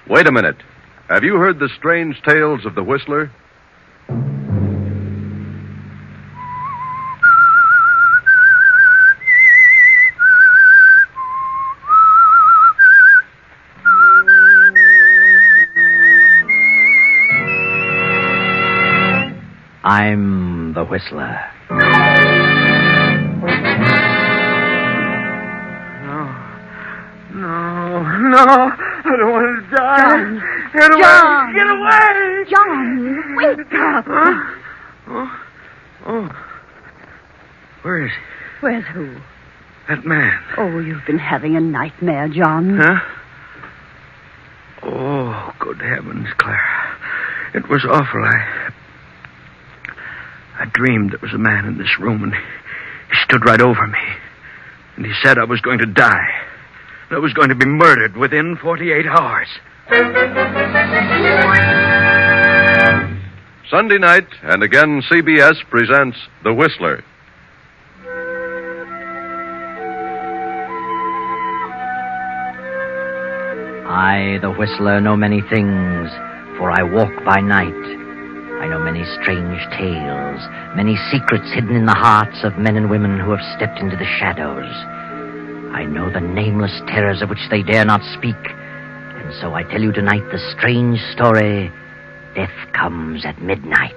Wait a minute. Have you heard the strange tales of the Whistler? I'm the Whistler. No, I don't want to die. John. Get away! John, wake up. Oh. Where is he? Where's who? That man. Oh, you've been having a nightmare, John. Huh? Oh, good heavens, Clara. It was awful. I dreamed there was a man in this room, and he stood right over me. And he said I was going to die. I was going to be murdered within 48 hours. Sunday night, and again CBS presents The Whistler. I, the Whistler, know many things, for I walk by night. I know many strange tales, many secrets hidden in the hearts of men and women who have stepped into the shadows. I know the nameless terrors of which they dare not speak, and so I tell you tonight the strange story, Death Comes at Midnight.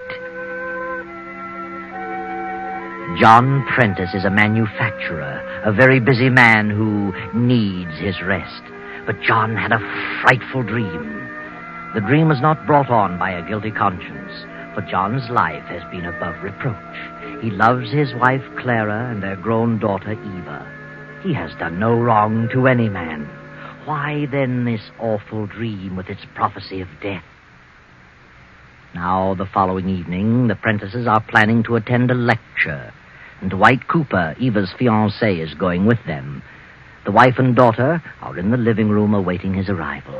John Prentice is a manufacturer, a very busy man who needs his rest. But John had a frightful dream. The dream was not brought on by a guilty conscience, for John's life has been above reproach. He loves his wife, Clara, and their grown daughter, Eva. He has done no wrong to any man. Why, then, this awful dream with its prophecy of death? Now, the following evening, the Prentices are planning to attend a lecture, and Dwight Cooper, Eva's fiancé, is going with them. The wife and daughter are in the living room awaiting his arrival.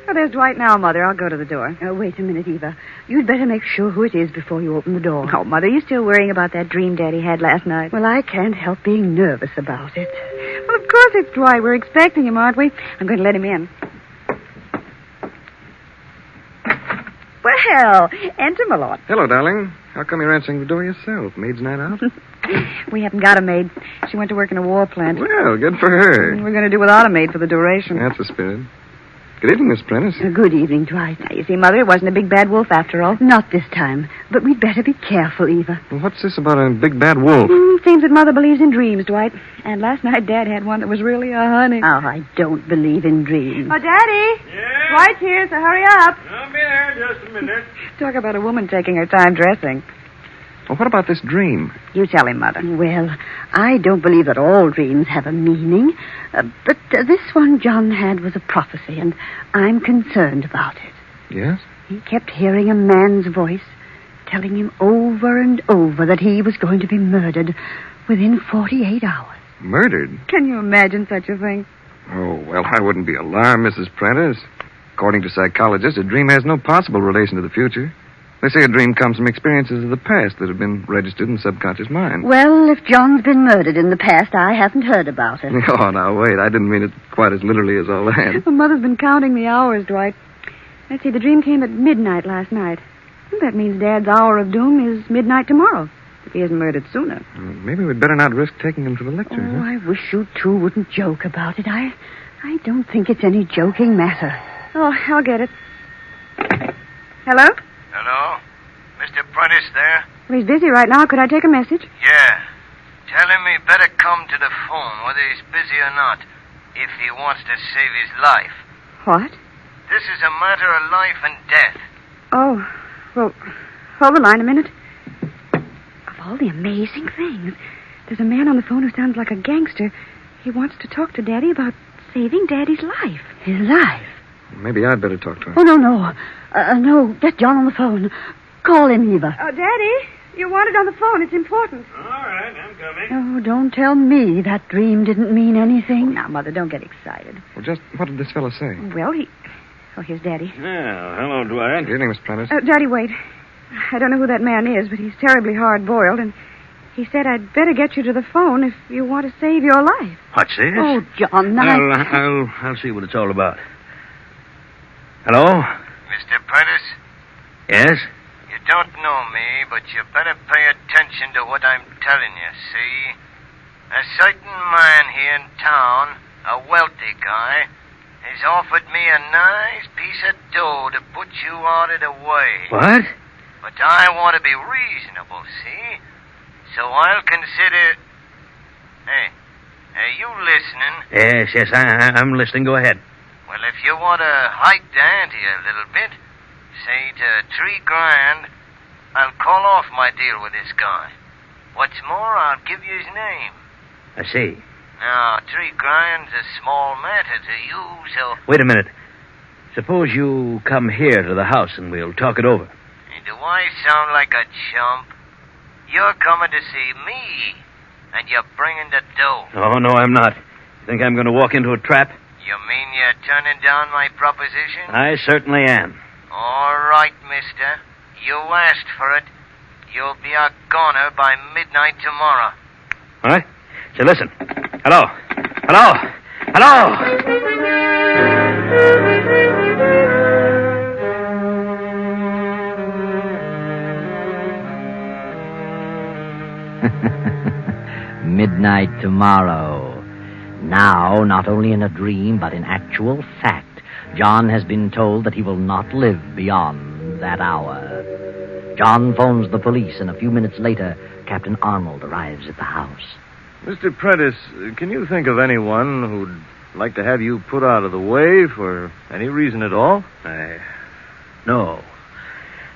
Oh, there's Dwight now, Mother. I'll go to the door. Oh, wait a minute, Eva. You'd better make sure who it is before you open the door. Oh, Mother, you still worrying about that dream Daddy had last night? Well, I can't help being nervous about it. Well, of course it's Dwight. We're expecting him, aren't we? I'm going to let him in. Well, enter, my lord. Hello, darling. How come you're answering the door yourself? Maid's night out? We haven't got a maid. She went to work in a war plant. Well, good for her. We're going to do without a maid for the duration. That's the spirit. Good evening, Miss Prentice. Good evening, Dwight. Now, you see, Mother, it wasn't a big bad wolf after all. Not this time. But we'd better be careful, Eva. Well, what's this about a big bad wolf? Seems that Mother believes in dreams, Dwight. And last night Dad had one that was really a honey. Oh, I don't believe in dreams. Oh, Daddy. Yeah? Dwight's here, so hurry up. I'll be there in just a minute. Talk about a woman taking her time dressing. Well, what about this dream? You tell him, Mother. Well, I don't believe that all dreams have a meaning. But this one John had was a prophecy, and I'm concerned about it. Yes? He kept hearing a man's voice telling him over and over that he was going to be murdered within 48 hours. Murdered? Can you imagine such a thing? Oh, well, I wouldn't be alarmed, Mrs. Prentice. According to psychologists, a dream has no possible relation to the future. They say a dream comes from experiences of the past that have been registered in the subconscious mind. Well, if John's been murdered in the past, I haven't heard about it. Oh, now, wait. I didn't mean it quite as literally as all that. Well, Mother's been counting the hours, Dwight. Let's see, the dream came at midnight last night. Well, that means Dad's hour of doom is midnight tomorrow, if he isn't murdered sooner. Maybe we'd better not risk taking him to the lecture. Oh, I wish you two wouldn't joke about it. I don't think it's any joking matter. Oh, I'll get it. Hello? Hello? Mr. Prentice there? Well, he's busy right now. Could I take a message? Yeah. Tell him he better come to the phone, whether he's busy or not, if he wants to save his life. What? This is a matter of life and death. Oh, well, hold the line a minute. Of all the amazing things, there's a man on the phone who sounds like a gangster. He wants to talk to Daddy about saving Daddy's life. His life? Maybe I'd better talk to him. Oh, no. No, get John on the phone. Call him, Eva. Oh, Daddy, you want it on the phone. It's important. All right, I'm coming. Oh, don't tell me that dream didn't mean anything. Now, Mother, don't get excited. Well, just what did this fellow say? Well, Oh, here's Daddy. Yeah, hello, Dwight. Good evening, Miss Prentice. Daddy, wait. I don't know who that man is, but he's terribly hard-boiled, and he said I'd better get you to the phone if you want to save your life. What's this? Oh, John, now... I'll see what it's all about. Hello? Mr. Prentice? Yes? You don't know me, but you better pay attention to what I'm telling you, see? A certain man here in town, a wealthy guy, has offered me a nice piece of dough to put you out of the way. What? But I want to be reasonable, see? So I'll consider... Hey, are you listening? Yes, I'm listening. Go ahead. Well, if you want to hike the ante a little bit, say to $3,000, I'll call off my deal with this guy. What's more, I'll give you his name. I see. Now, $3,000's a small matter to you, so... Wait a minute. Suppose you come here to the house and we'll talk it over. Hey, do I sound like a chump? You're coming to see me, and you're bringing the dough. Oh, no, I'm not. You think I'm going to walk into a trap? You mean you're turning down my proposition? I certainly am. All right, mister. You asked for it. You'll be a goner by midnight tomorrow. All right? So listen. Hello. Hello. Hello. Midnight tomorrow. Now, not only in a dream, but in actual fact, John has been told that he will not live beyond that hour. John phones the police, and a few minutes later, Captain Arnold arrives at the house. Mr. Prentice, can you think of anyone who'd like to have you put out of the way for any reason at all? No.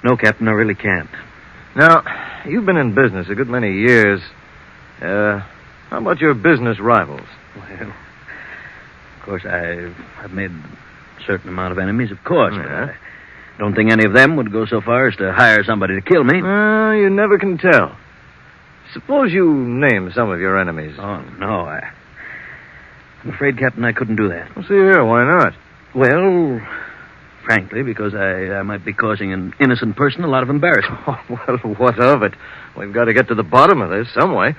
No, Captain, I really can't. Now, you've been in business a good many years. How about your business rivals? Well, of course, I've made a certain amount of enemies, of course, but Yeah. I don't think any of them would go so far as to hire somebody to kill me. You never can tell. Suppose you name some of your enemies. Oh, no, I'm afraid, Captain, I couldn't do that. Well, see here, why not? Well, frankly, because I might be causing an innocent person a lot of embarrassment. Oh, well, what of it? We've got to get to the bottom of this some way.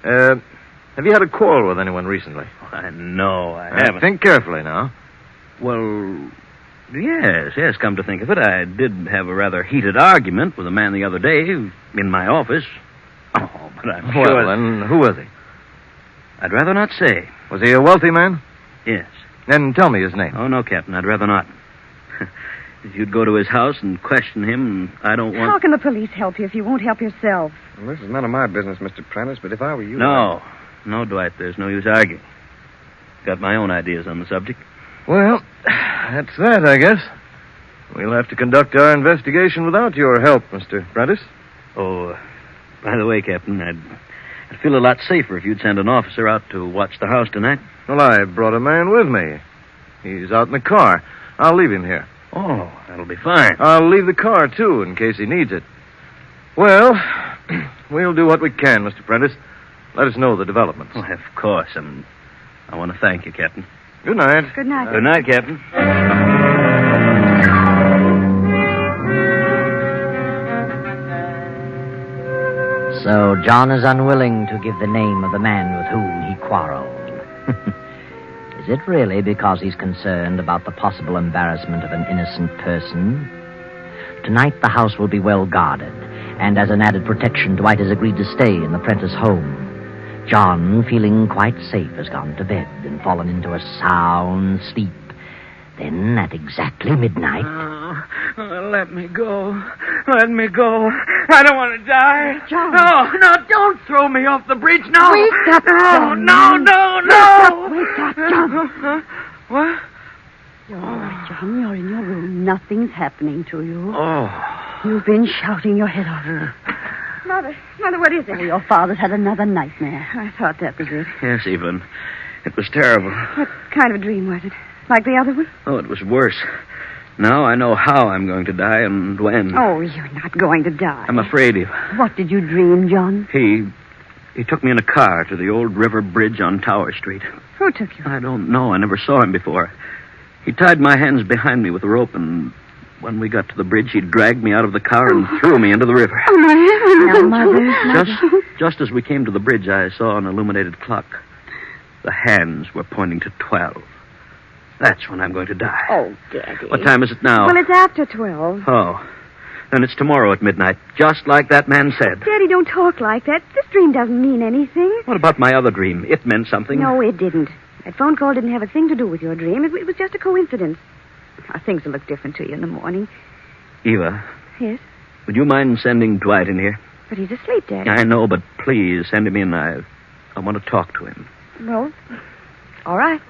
Have you had a quarrel with anyone recently? No, I haven't. Think carefully now. Well, yes, come to think of it, I did have a rather heated argument with a man the other day in my office. Oh, but I'm sure... Well, then, who was he? I'd rather not say. Was he a wealthy man? Yes. Then tell me his name. Oh, no, Captain, I'd rather not. If you'd go to his house and question him, I don't want... How can the police help you if you won't help yourself? Well, this is none of my business, Mr. Prentice, but if I were you... No, Dwight, there's no use arguing. Got my own ideas on the subject. Well, that's that, I guess. We'll have to conduct our investigation without your help, Mr. Prentice. Oh, by the way, Captain, I'd feel a lot safer if you'd send an officer out to watch the house tonight. Well, I brought a man with me. He's out in the car. I'll leave him here. Oh, that'll be fine. I'll leave the car, too, in case he needs it. Well, we'll do what we can, Mr. Prentice. Let us know the developments. Oh, of course, and I want to thank you, Captain. Good night. Good night. Good night, Captain. So John is unwilling to give the name of the man with whom he quarreled. Is it really because he's concerned about the possible embarrassment of an innocent person? Tonight the house will be well guarded, and as an added protection, Dwight has agreed to stay in the Prentice home. John, feeling quite safe, has gone to bed and fallen into a sound sleep. Then, at exactly midnight... Let me go. Let me go. I don't want to die. John. No, don't throw me off the bridge. No. Wake up, John. No. Wake up, John. What? You're all right, John. You're in your room. Nothing's happening to you. Oh. You've been shouting your head off. Mother, what is it? Your father's had another nightmare. I thought that was it. Yes, Evelyn. It was terrible. What kind of a dream was it? Like the other one? Oh, it was worse. Now I know how I'm going to die and when. Oh, you're not going to die. I'm afraid of. What did you dream, John? He took me in a car to the old river bridge on Tower Street. Who took you? I don't know. I never saw him before. He tied my hands behind me with a rope, and when we got to the bridge, he dragged me out of the car and threw me into the river. Oh, my heavens. Now, Mother. Just as we came to the bridge, I saw an illuminated clock. The hands were pointing to 12. That's when I'm going to die. Oh, Daddy. What time is it now? Well, it's after 12. Oh. Then it's tomorrow at midnight, just like that man said. Daddy, don't talk like that. This dream doesn't mean anything. What about my other dream? It meant something. No, it didn't. That phone call didn't have a thing to do with your dream. It was just a coincidence. Things will look different to you in the morning. Eva. Yes? Would you mind sending Dwight in here? But he's asleep, Daddy. I know, but please send him in. I want to talk to him. Well, all right.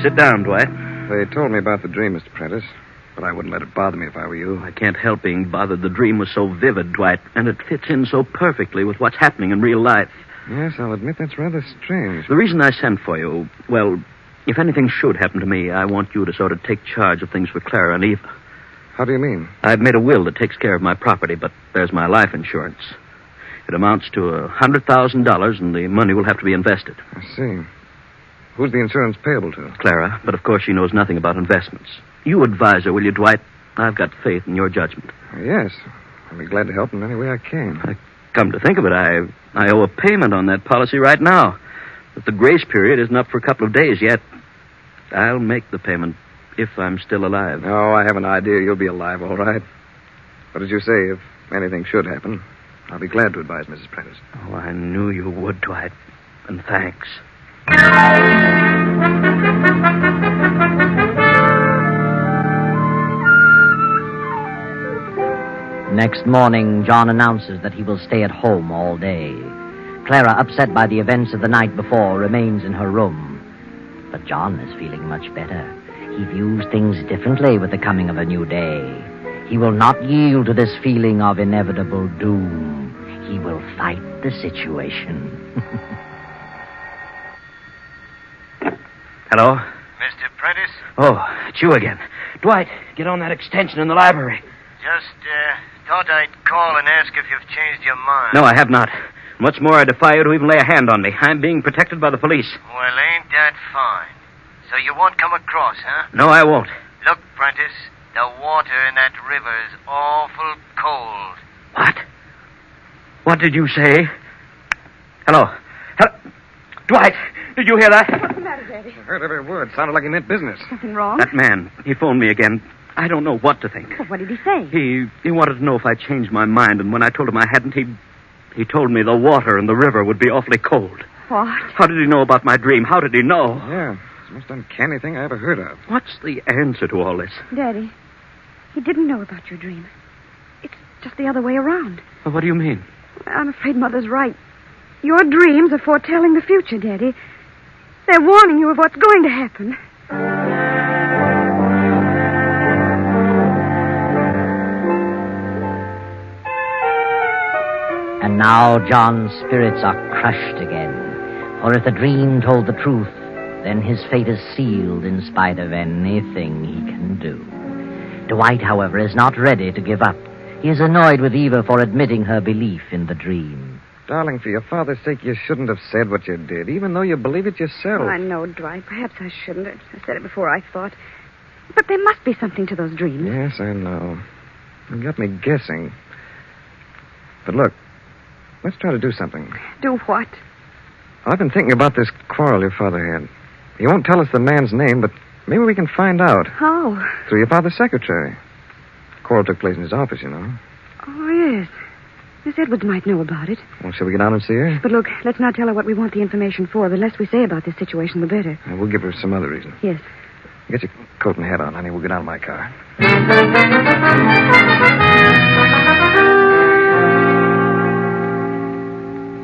Sit down, Dwight. They told me about the dream, Mr. Prentice, but I wouldn't let it bother me if I were you. I can't help being bothered. The dream was so vivid, Dwight, and it fits in so perfectly with what's happening in real life. Yes, I'll admit that's rather strange. The reason I sent for you, well, if anything should happen to me, I want you to sort of take charge of things for Clara and Eva. How do you mean? I've made a will that takes care of my property, but there's my life insurance. It amounts to $100,000, and the money will have to be invested. I see. Who's the insurance payable to? Clara, but of course she knows nothing about investments. You advise her, will you, Dwight? I've got faith in your judgment. Yes. I'll be glad to help in any way I can. Come to think of it, I owe a payment on that policy right now. But the grace period isn't up for a couple of days yet. I'll make the payment if I'm still alive. Oh, I have an idea you'll be alive, all right. But as you say, if anything should happen, I'll be glad to advise Mrs. Prentice. Oh, I knew you would, Dwight. And thanks. Next morning, John announces that he will stay at home all day. Clara, upset by the events of the night before, remains in her room. But John is feeling much better. He views things differently with the coming of a new day. He will not yield to this feeling of inevitable doom. He will fight the situation. Hello? Mr. Prentice? Oh, it's you again. Dwight, get on that extension in the library. Just, thought I'd call and ask if you've changed your mind. No, I have not. What's more, I defy you to even lay a hand on me. I'm being protected by the police. Well, ain't that fine? So you won't come across, huh? No, I won't. Look, Prentice, the water in that river is awful cold. What? What did you say? Hello? Dwight, did you hear that? What's the matter, Daddy? I heard every word. Sounded like he meant business. Something wrong? That man, he phoned me again. I don't know what to think. Well, what did he say? He wanted to know if I changed my mind, and when I told him I hadn't, he told me the water in the river would be awfully cold. What? How did he know about my dream? How did he know? Yeah, it's the most uncanny thing I ever heard of. What's the answer to all this? Daddy, he didn't know about your dream. It's just the other way around. Well, what do you mean? I'm afraid Mother's right. Your dreams are foretelling the future, Daddy. They're warning you of what's going to happen. And now John's spirits are crushed again. For if the dream told the truth, then his fate is sealed in spite of anything he can do. Dwight, however, is not ready to give up. He is annoyed with Eva for admitting her belief in the dream. Darling, for your father's sake, you shouldn't have said what you did, even though you believe it yourself. I know, Dwight. Perhaps I shouldn't. I said it before I thought. But there must be something to those dreams. Yes, I know. You got me guessing. But look, let's try to do something. Do what? I've been thinking about this quarrel your father had. He won't tell us the man's name, but maybe we can find out. How? Through your father's secretary. The quarrel took place in his office, you know. Oh, yes. Miss Edwards might know about it. Well, shall we get down and see her? But look, let's not tell her what we want the information for. The less we say about this situation, the better. We'll give her some other reason. Yes. Get your coat and hat on, honey. We'll get out of my car.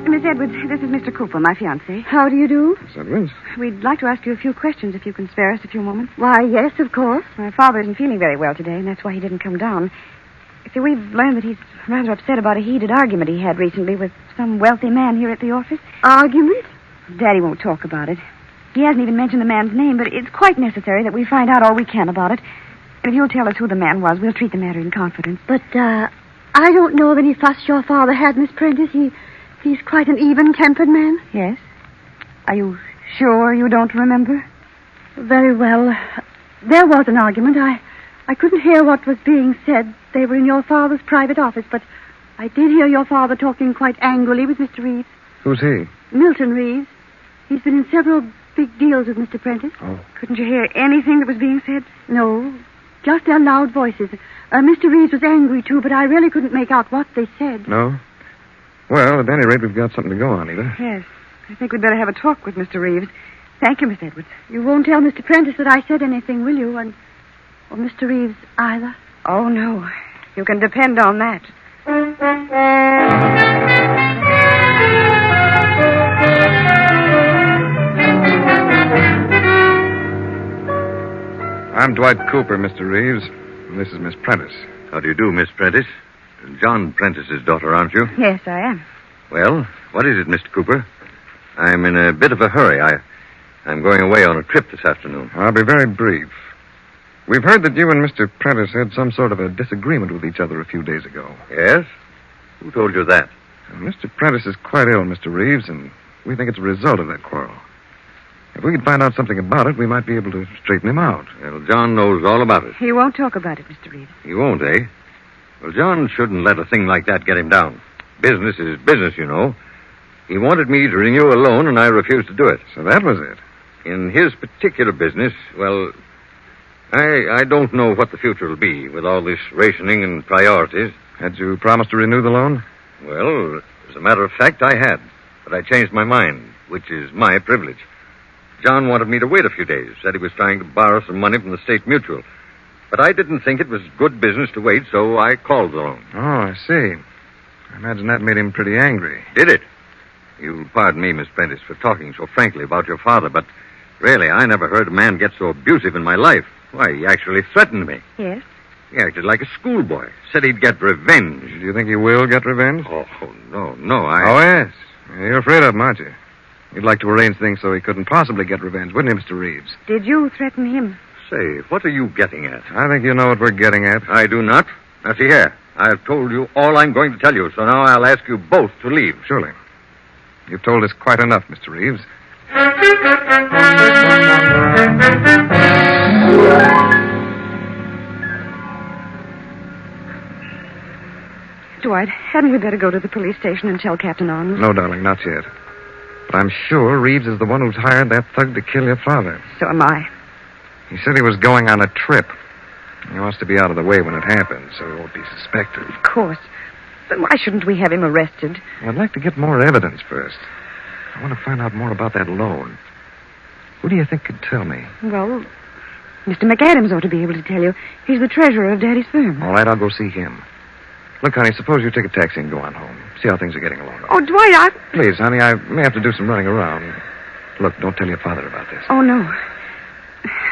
Miss Edwards, this is Mr. Cooper, my fiancé. How do you do? Miss Edwards? We'd like to ask you a few questions if you can spare us a few moments. Why, yes, of course. My father isn't feeling very well today, and that's why he didn't come down. You see, we've learned that he's rather upset about a heated argument he had recently with some wealthy man here at the office. Argument? Daddy won't talk about it. He hasn't even mentioned the man's name, but it's quite necessary that we find out all we can about it. And if you'll tell us who the man was, we'll treat the matter in confidence. But, I don't know of any fuss your father had, Miss Prentice. He's quite an even-tempered man. Yes? Are you sure you don't remember? Very well. There was an argument. I couldn't hear what was being said. They were in your father's private office, but I did hear your father talking quite angrily with Mr. Reeves. Who's he? Milton Reeves. He's been in several big deals with Mr. Prentice. Oh. Couldn't you hear anything that was being said? No, just their loud voices. Mr. Reeves was angry, too, but I really couldn't make out what they said. No? Well, at any rate, we've got something to go on, Eva. Yes. I think we'd better have a talk with Mr. Reeves. Thank you, Miss Edwards. You won't tell Mr. Prentice that I said anything, will you? Or Mr. Reeves either? Oh, no. You can depend on that. I'm Dwight Cooper, Mr. Reeves. And this is Miss Prentice. How do you do, Miss Prentice? John Prentice's daughter, aren't you? Yes, I am. Well, what is it, Mr. Cooper? I'm in a bit of a hurry. I'm going away on a trip this afternoon. I'll be very brief. We've heard that you and Mr. Prentice had some sort of a disagreement with each other a few days ago. Yes? Who told you that? Mr. Prentice is quite ill, Mr. Reeves, and we think it's a result of that quarrel. If we could find out something about it, we might be able to straighten him out. Well, John knows all about it. He won't talk about it, Mr. Reeves. He won't, eh? Well, John shouldn't let a thing like that get him down. Business is business, you know. He wanted me to renew a loan, and I refused to do it. So that was it. In his particular business, well, I don't know what the future will be with all this rationing and priorities. Had you promised to renew the loan? Well, as a matter of fact, I had. But I changed my mind, which is my privilege. John wanted me to wait a few days, said he was trying to borrow some money from the State Mutual. But I didn't think it was good business to wait, so I called the loan. Oh, I see. I imagine that made him pretty angry. Did it? You'll pardon me, Miss Prentice, for talking so frankly about your father, but really, I never heard a man get so abusive in my life. Why, he actually threatened me. Yes? He acted like a schoolboy. Said he'd get revenge. Do you think he will get revenge? Oh, no, Oh, yes. You're afraid of him, aren't you? You'd like to arrange things so he couldn't possibly get revenge, wouldn't you, Mr. Reeves? Did you threaten him? Say, what are you getting at? I think you know what we're getting at. I do not. Now, see here. I've told you all I'm going to tell you, so now I'll ask you both to leave. Surely. You've told us quite enough, Mr. Reeves. Dwight, hadn't we better go to the police station and tell Captain Arnold? No, darling, not yet. But I'm sure Reeves is the one who's hired that thug to kill your father. So am I. He said he was going on a trip. He wants to be out of the way when it happens, so he won't be suspected. Of course. But why shouldn't we have him arrested? I'd like to get more evidence first. I want to find out more about that loan. Who do you think could tell me? Well, Mr. McAdams ought to be able to tell you. He's the treasurer of Daddy's firm. All right, I'll go see him. Look, honey, suppose you take a taxi and go on home. See how things are getting along. Oh, Dwight, Please, honey, I may have to do some running around. Look, don't tell your father about this. Oh, no.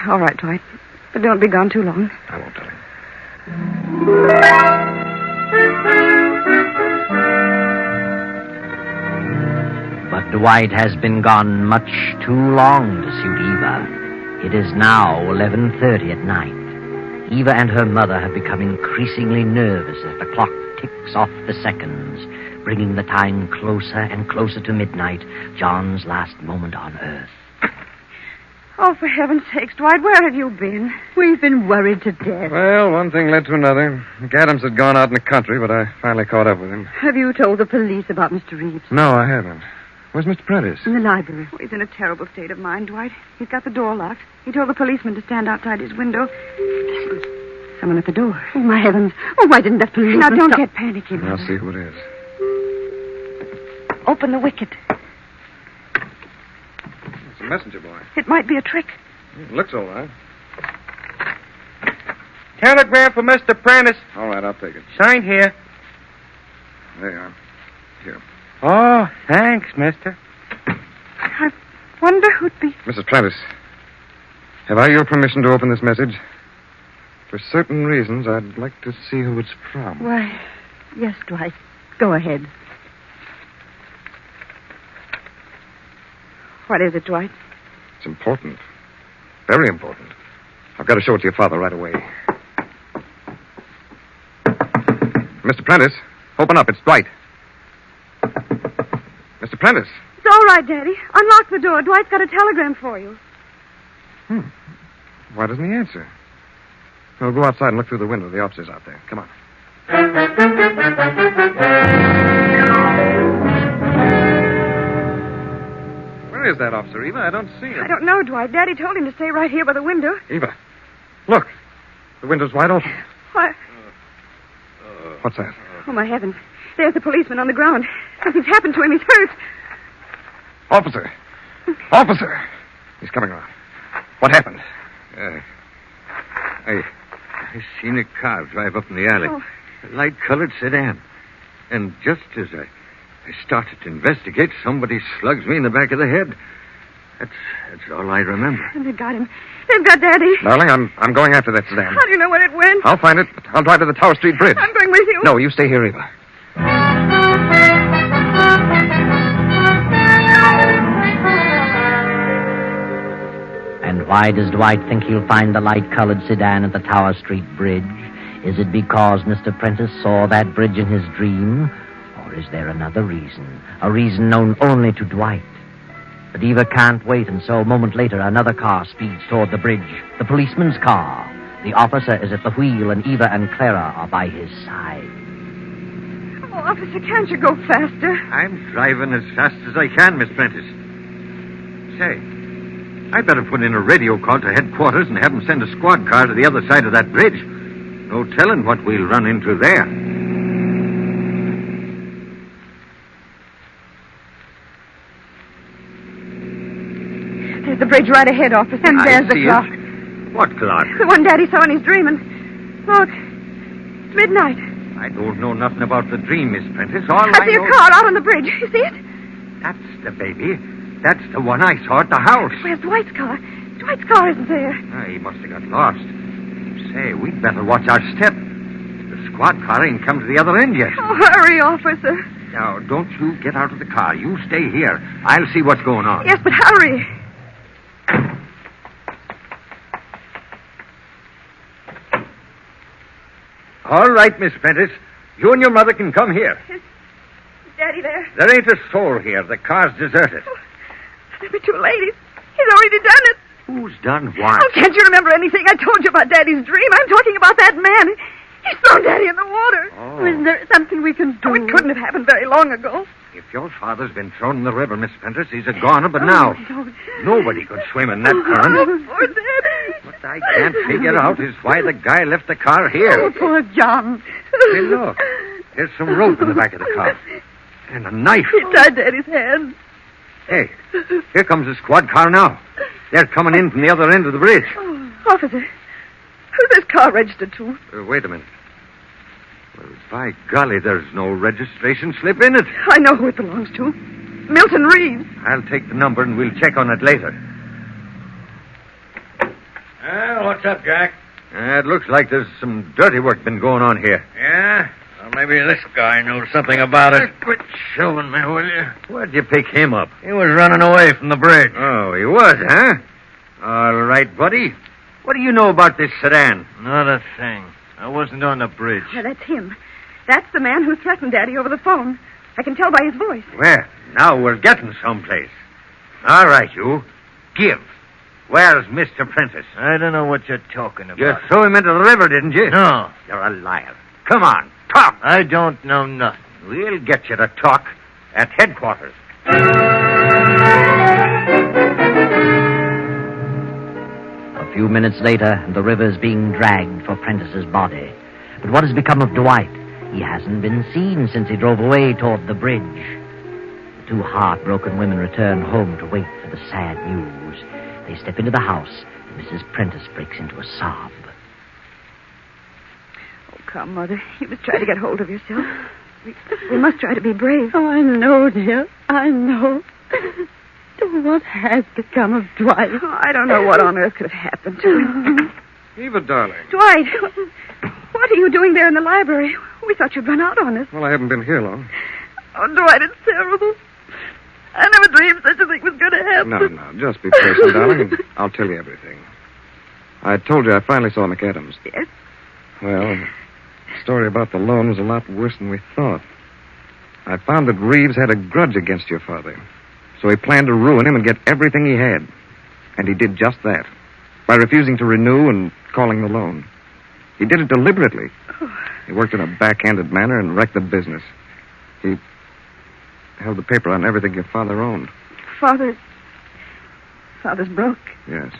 All right, Dwight. But don't be gone too long. I won't tell him. But Dwight has been gone much too long to suit Eva. It is now 11:30 at night. Eva and her mother have become increasingly nervous as the clock ticks off the seconds, bringing the time closer and closer to midnight, John's last moment on Earth. Oh, for heaven's sakes, Dwight, where have you been? We've been worried to death. Well, one thing led to another. McAdams had gone out in the country, but I finally caught up with him. Have you told the police about Mr. Reeves? No, I haven't. Where's Mr. Prentice? In the library. Oh, he's in a terrible state of mind, Dwight. He's got the door locked. He told the policeman to stand outside his window. Listen, someone at the door. Oh, my heavens. Oh, why didn't that policeman Now, don't stop? get panicky, I'll Mother. see who it is. Open the wicket. It's a messenger boy. It might be a trick. It looks all right. Telegram for Mr. Prentice. All right, I'll take it. Sign here. There you are. Here. Oh, thanks, mister. I wonder who'd be... Mrs. Prentice, have I your permission to open this message? For certain reasons, I'd like to see who it's from. Why, yes, Dwight. Go ahead. What is it, Dwight? It's important. Very important. I've got to show it to your father right away. Mr. Prentice, open up. It's Dwight. Mr. Prentice. It's all right, Daddy. Unlock the door. Dwight's got a telegram for you. Why doesn't he answer? We'll go outside and look through the window. The officer's out there. Come on. Where is that officer, Eva? I don't see him. I don't know, Dwight. Daddy told him to stay right here by the window. Eva, look. The window's wide open. What? What's that? Oh, my heavens. There's the policeman on the ground. Something's happened to him. He's hurt. Officer! Officer! He's coming around. What happened? I seen a car drive up in the alley. Oh. A light-colored sedan. And just as I started to investigate, somebody slugs me in the back of the head. That's all I remember. And they've got him. They've got Daddy. Darling, I'm going after that sedan. How do you know where it went? I'll find it. I'll drive to the Tower Street Bridge. I'm going with you. No, you stay here, Eva. And why does Dwight think he'll find the light-colored sedan at the Tower Street Bridge? Is it because Mr. Prentice saw that bridge in his dream? Or is there another reason? A reason known only to Dwight? But Eva can't wait, and so a moment later, another car speeds toward the bridge. The policeman's car. The officer is at the wheel, and Eva and Clara are by his side. Oh, officer, can't you go faster? I'm driving as fast as I can, Miss Prentice. Say, I better put in a radio call to headquarters and have them send a squad car to the other side of that bridge. No telling what we'll run into there. There's the bridge right ahead, officer. And there's the clock. What clock? The one Daddy saw in his dream. And look, it's midnight. I don't know nothing about the dream, Miss Prentice. All I see a car out on the bridge. You see it? That's the baby. That's the one I saw at the house. Where's Dwight's car? Dwight's car isn't there. He must have got lost. Say, we'd better watch our step. The squad car ain't come to the other end yet. Oh, hurry, officer. Now, don't you get out of the car. You stay here. I'll see what's going on. Yes, but hurry. All right, Miss Prentice. You and your mother can come here. Is Daddy there? There ain't a soul here. The car's deserted. Oh, there were two ladies. He's already done it. Who's done what? Oh, can't you remember anything I told you about Daddy's dream? I'm talking about that man. He's thrown Daddy in the water. Oh. Isn't there something we can do? Oh, it couldn't have happened very long ago. If your father's been thrown in the river, Miss Prentice, he's a goner, but now nobody could swim in that current. Oh, poor Daddy. What I can't figure out is why the guy left the car here. Oh, poor John. Hey, look. There's some rope in the back of the car. And a knife. He tied Daddy's hands. Hey, here comes the squad car now. They're coming in from the other end of the bridge. Oh, officer, who's this car registered to? Wait a minute. Well, by golly, there's no registration slip in it. I know who it belongs to. Milton Reeves. I'll take the number and we'll check on it later. Well, what's up, Jack? It looks like there's some dirty work been going on here. Yeah? Well, maybe this guy knows something about it. Quit shoving me, will you? Where'd you pick him up? He was running away from the bridge. Oh, he was, huh? All right, buddy. What do you know about this sedan? Not a thing. I wasn't on the bridge. Now, that's him. That's the man who threatened Daddy over the phone. I can tell by his voice. Well, now we're getting someplace. All right, you. Give. Where's Mr. Prentice? I don't know what you're talking about. You threw him into the river, didn't you? No. You're a liar. Come on, talk. I don't know nothing. We'll get you to talk at headquarters. A few minutes later, and the river is being dragged for Prentice's body. But what has become of Dwight? He hasn't been seen since he drove away toward the bridge. The two heartbroken women return home to wait for the sad news. They step into the house, and Mrs. Prentice breaks into a sob. Oh, come, Mother. You must try to get hold of yourself. We must try to be brave. Oh, I know, dear. I know. What has become of Dwight? Oh, I don't know what on earth could have happened to him. Eva, darling. Dwight, what are you doing there in the library? We thought you'd run out on us. Well, I haven't been here long. Oh, Dwight, it's terrible. I never dreamed such a thing was going to happen. No, just be patient, darling, and I'll tell you everything. I told you I finally saw McAdams. Yes? Well, the story about the loan was a lot worse than we thought. I found that Reeves had a grudge against your father. So he planned to ruin him and get everything he had. And he did just that, by refusing to renew and calling the loan. He did it deliberately. He worked in a backhanded manner and wrecked the business. He held the paper on everything your father owned. Father's broke. Yes.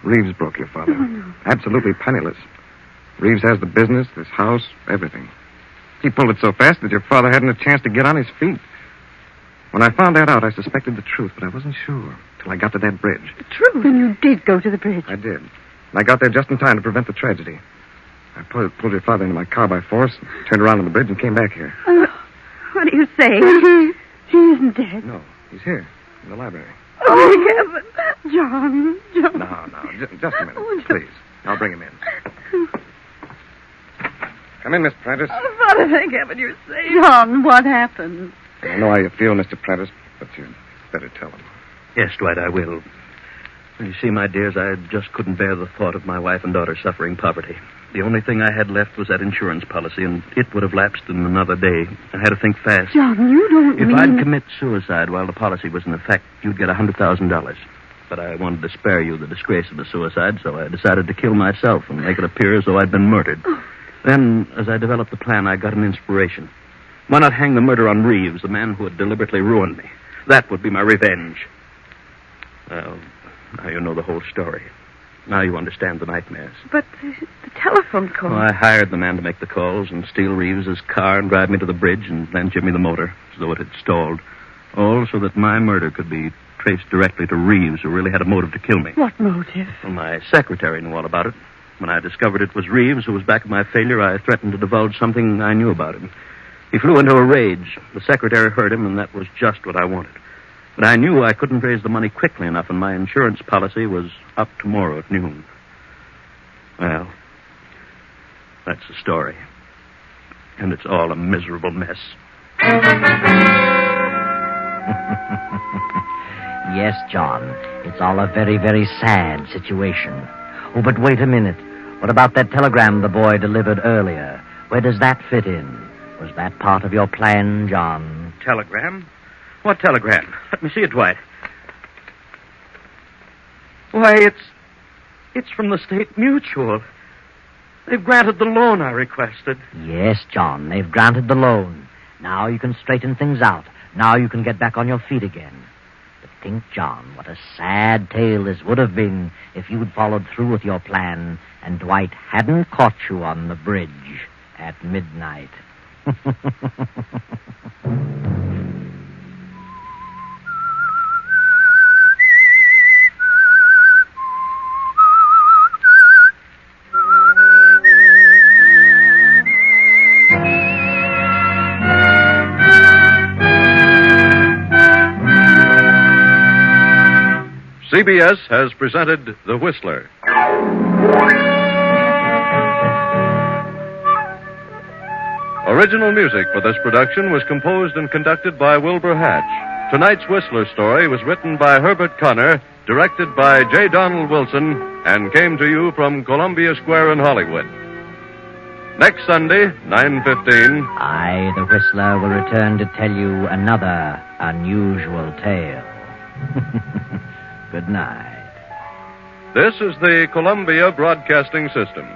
Reeves broke your father. Oh, no. Absolutely penniless. Reeves has the business, this house, everything. He pulled it so fast that your father hadn't a chance to get on his feet. When I found that out, I suspected the truth, but I wasn't sure till I got to that bridge. The truth? Then you did go to the bridge. I did. And I got there just in time to prevent the tragedy. I pulled your father into my car by force, turned around on the bridge, and came back here. What do you say? He isn't dead. No, he's here, in the library. Oh, heaven. John. No, just a minute, please. I'll bring him in. Come in, Miss Prentice. Oh, Father, thank heaven you're safe. John, what happened? I know how you feel, Mr. Prentice, but you'd better tell him. Yes, Dwight, I will. Well, you see, my dears, I just couldn't bear the thought of my wife and daughter suffering poverty. The only thing I had left was that insurance policy, and it would have lapsed in another day. I had to think fast. John, you don't If mean... I'd commit suicide while the policy was in effect, you'd get $100,000. But I wanted to spare you the disgrace of a suicide, so I decided to kill myself and make it appear as though I'd been murdered. Then, as I developed the plan, I got an inspiration. Why not hang the murder on Reeves, the man who had deliberately ruined me? That would be my revenge. Well, now you know the whole story. Now you understand the nightmares. But the telephone call... Well, I hired the man to make the calls and steal Reeves's car and drive me to the bridge and then give me the motor, as though it had stalled. All so that my murder could be traced directly to Reeves, who really had a motive to kill me. What motive? Well, my secretary knew all about it. When I discovered it was Reeves who was back of my failure, I threatened to divulge something I knew about him. He flew into a rage. The secretary heard him, and that was just what I wanted. But I knew I couldn't raise the money quickly enough, and my insurance policy was up tomorrow at noon. Well, that's the story. And it's all a miserable mess. Yes, John. It's all a very, very sad situation. Oh, but wait a minute. What about that telegram the boy delivered earlier? Where does that fit in? Was that part of your plan, John? Telegram? What telegram? Let me see it, Dwight. Why, it's from the State Mutual. They've granted the loan I requested. Yes, John, they've granted the loan. Now you can straighten things out. Now you can get back on your feet again. But think, John, what a sad tale this would have been if you'd followed through with your plan and Dwight hadn't caught you on the bridge at midnight. CBS has presented The Whistler. Original music for this production was composed and conducted by Wilbur Hatch. Tonight's Whistler story was written by Herbert Connor, directed by J. Donald Wilson, and came to you from Columbia Square in Hollywood. Next Sunday, 9:15... I, the Whistler, will return to tell you another unusual tale. Good night. This is the Columbia Broadcasting System.